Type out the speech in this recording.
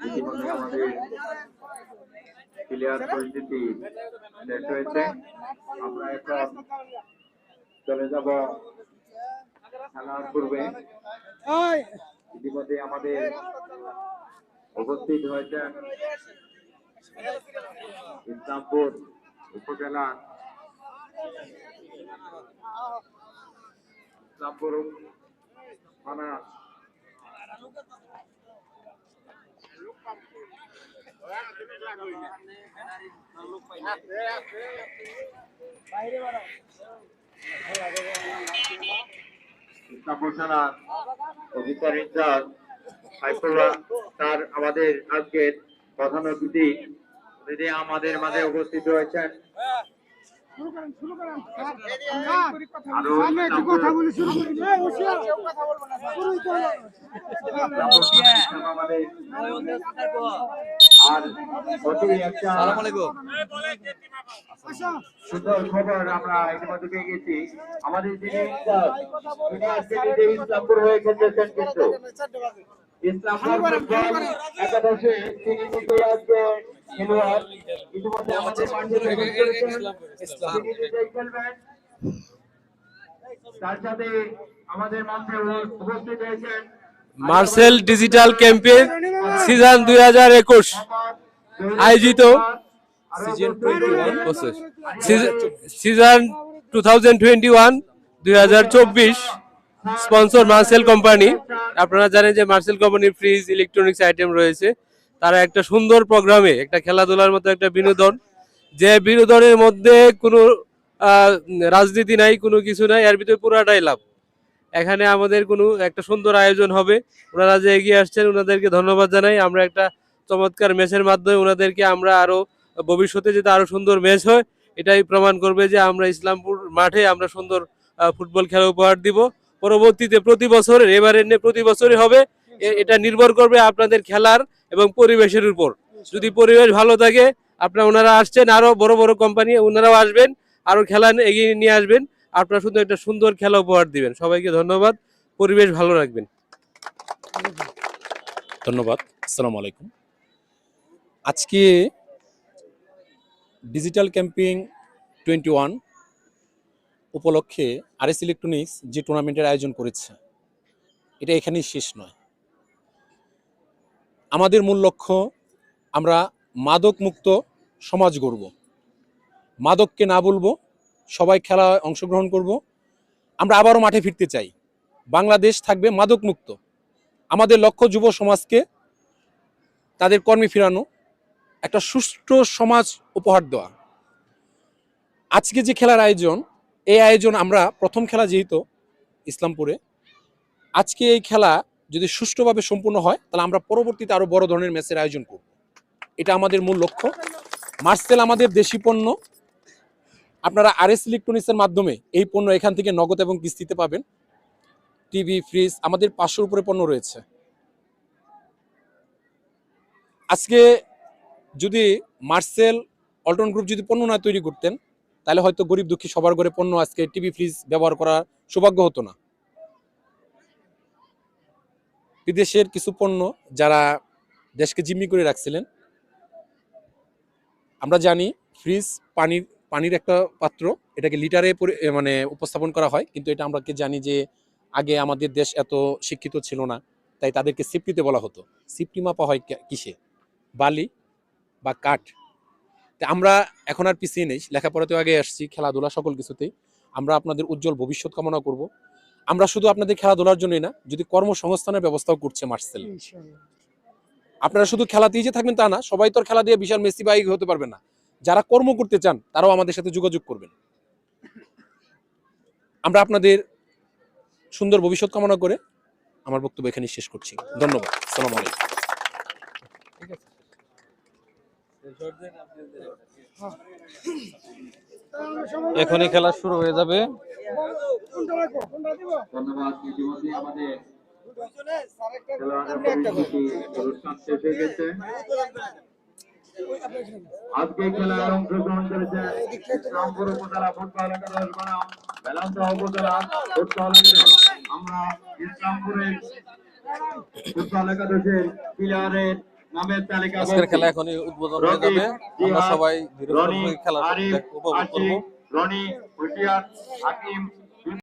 ইতিমধ্যে আমাদের প্লেয়ার পরিস্থিতি সেট হয়েছে। আমরা এখন চলে যাব খেলার পূর্বে। ইতিমধ্যে আমাদের উপস্থিত হয়েছেন ইসলামপুর উপজেলা ইসলামপুর থানা ইসলামপুর থানার অফিসার ইনচার্জ সাইফুল্লাহ স্যার আমাদের আজকের প্রধান অতিথি আমাদের মাঝে উপস্থিত হয়েছেন। সুন্দর খবর আমরা ইতিমধ্যে পেয়ে গেছি। আমাদের যিনি ইসলামপুর হয়ে খেলতেছেন, কিন্তু ইসলামপুর একাদশে তিনি নিজে আজকে খেলোয়াড়। ইতিমধ্যে আমাদের তার সাথে আমাদের মঞ্চে উপস্থিত হয়েছেন মার্সেল ডিজিটাল ক্যাম্পেইন সিজন 2021 আয়োজিত সিজন 2021-2024 স্পন্সর মার্সেল কোম্পানি। আপনারা জানেন যে মার্সেল কোম্পানির ফ্রিজ ইলেকট্রনিক্স আইটেম রয়েছে। তারা একটা সুন্দর প্রোগ্রামে একটা খেলাধুলার মতো একটা বিনোদন, যে বিনোদনের মধ্যে কোনো রাজনীতি নাই, কোনো কিছু নাই, এর ভিতরে পুরাটাই লাভ। এখানে আমাদের কোনো একটা সুন্দর আয়োজন হবে। ওনারা যে এগিয়ে আসছেন ওনাদেরকে ধন্যবাদ জানাই। আমরা একটা চমৎকার ম্যাচের মাধ্যমে ওনাদেরকে আমরা আরো ভবিষ্যতে যদি আরো সুন্দর ম্যাচ হয় এটাই প্রমাণ করবে যে আমরা ইসলামপুর মাঠে আমরা সুন্দর ফুটবল খেলা উপহার দিব। পরবর্তীতে প্রতি বছরের এবারের প্রতি বছরই হবে। এটা নির্ভর করবে আপনাদের খেলার এবং পরিবেশের উপর। যদি পরিবেশ ভালো থাকে, আপনারা ওনারা আসছেন, আরো বড় বড় কোম্পানি ওনারাও আসবেন, আরো খেলা এগিয়ে নিয়ে আসবেন। আপনারা শুধু একটা সুন্দর খেলা উপহার দিবেন। সবাইকে ধন্যবাদ। পরিবেশ ভালো রাখবেন। ধন্যবাদ। আসসালামু আলাইকুম। আজকে ডিজিটাল ক্যাম্পিং 21 উপলক্ষে আরএস ইলেকট্রনিক্স যে টুর্নামেন্টের আয়োজন করেছে, এটা এখানেই শেষ নয়। আমাদের মূল লক্ষ্য আমরা মাদক মুক্ত সমাজ গড়ব। মাদককে না বলবো, সবাই খেলায় অংশগ্রহণ করব। আমরা আবারও মাঠে ফিরতে চাই। বাংলাদেশ থাকবে মাদক মুক্ত। আমাদের লক্ষ্য যুব সমাজকে তাদের কর্মে ফিরানো, একটা সুষ্ঠু সমাজ উপহার দেওয়া। আজকে যে খেলার আয়োজন, এই আয়োজন আমরা প্রথম খেলা যেহেতু ইসলামপুরে, আজকে এই খেলা যদি সুষ্ঠুভাবে সম্পূর্ণ হয় তাহলে আমরা পরবর্তীতে আরো বড় ধরনের ম্যাচের আয়োজন করব। এটা আমাদের মূল লক্ষ্য। মার্সেল আমাদের দেশি পণ্য। আপনারা আরএস ইলেকট্রনিক্সের মাধ্যমে এই পণ্য এখান থেকে নগদ এবং কিস্তিতে পাবেন। টিভি, ফ্রিজ, আমাদের 500-র উপরে পণ্য রয়েছে। আজকে যদি মার্সেল অল্টন গ্রুপ যদি পণ্য না তৈরি করতেন তাহলে হয়তো গরিব দুঃখী সবার ঘরে পণ্য আজকে টিভি, ফ্রিজ ব্যবহার করার সৌভাগ্য হতো না। বিদেশের কিছু পণ্য যারা দেশকে জিম্মি করে রাখছিলেন, আমরা জানি ফ্রিজ পানির একটা পাত্র, এটাকে লিটারে মানে উপস্থাপন করা হয়, কিন্তু এটা আমরা জানি যে আগে আমাদের দেশ এত শিক্ষিত ছিল না, তাই তাদেরকে সিপটিতে বলা হতো। সিপটি মাপা হয় কিসে? বালি বা কাঠ। আমরা এখন আর পিছিয়ে নেই, লেখাপড়াতেও আগে আসছি, খেলাধুলা সকল কিছুতেই। আমরা আপনাদের উজ্জ্বল ভবিষ্যৎ কামনা করব। আমরা শুধু আপনাদের খেলাধুলার জন্যই না, যদি কর্মসংস্থানের ব্যবস্থাও করছে মার্সেল। আপনারা শুধু খেলাতেই যে থাকবেন তা না, সবাই তো খেলা দিয়ে বিশাল মেসি বাইক হতে পারবে না। যারা কর্ম করতে চান তারাও আমাদের সাথে যোগাযোগ করবেন। আমরা আপনাদের সুন্দর ভবিষ্যৎ কামনা করে আমার বক্তব্য এখানে শেষ করছি। ধন্যবাদ। আসসালামু আলাইকুম। এখনই খেলা শুরু হয়ে যাবে। ধন্যবাদ। ইতিমধ্যে আমাদের অনুষ্ঠান শেষ হয়ে গেছে। আজকে খেলায় অংশগ্রহণ করেছেন ইসলামপুর উপজেলা ফুটবল একাদশ বনাম বেলান্দা উপজেলা ফুটবল একাদশ। আমরা ইসলামপুরের ফুটবল একাদশের প্লেয়ারের নামের তালিকা আজকের বলছি। খেলা এখনই উদ্বোধন হয়ে রকিব, যাবে। আমরা জিহাদ, সবাই ধীরে রনি, খেলা আরিফ, উপভোগ আশিক, করবো। রনি, হুশিয়ার, হাকিম,